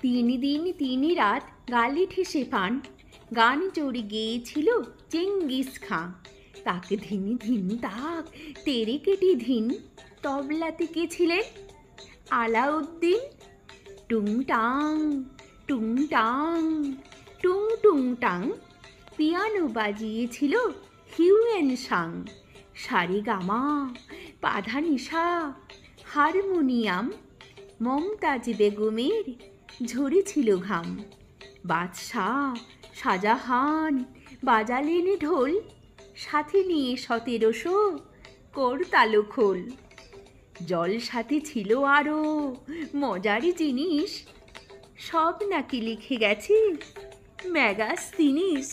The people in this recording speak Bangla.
তিন দিন তিন রাত গালি ঠেসে পান, গান চড়ে গেয়েছিল চেঙ্গিস খাঁ। তাক ধিন ধিন তাক তেরে কেটে ধিন, তবলাতে কে ছিলেন? আলাউদ্দিন। টুংটাং টুংটাং টুং টুং টাং, পিয়ানো বাজিয়েছিল হিউয়েন সাং। সারেগামা পাধানিসা হারমোনিয়াম, মমতাজ বেগমের ঝরেছিল ঘাম। বাদশাহ শাহজাহান বাজালেন ঢোল, সাথে নিয়ে 1700 করতালো খোল। জল সাথে ছিল আরো মজার জিনিস, সব নাকি লিখে গেছে ম্যাগাজিনিস।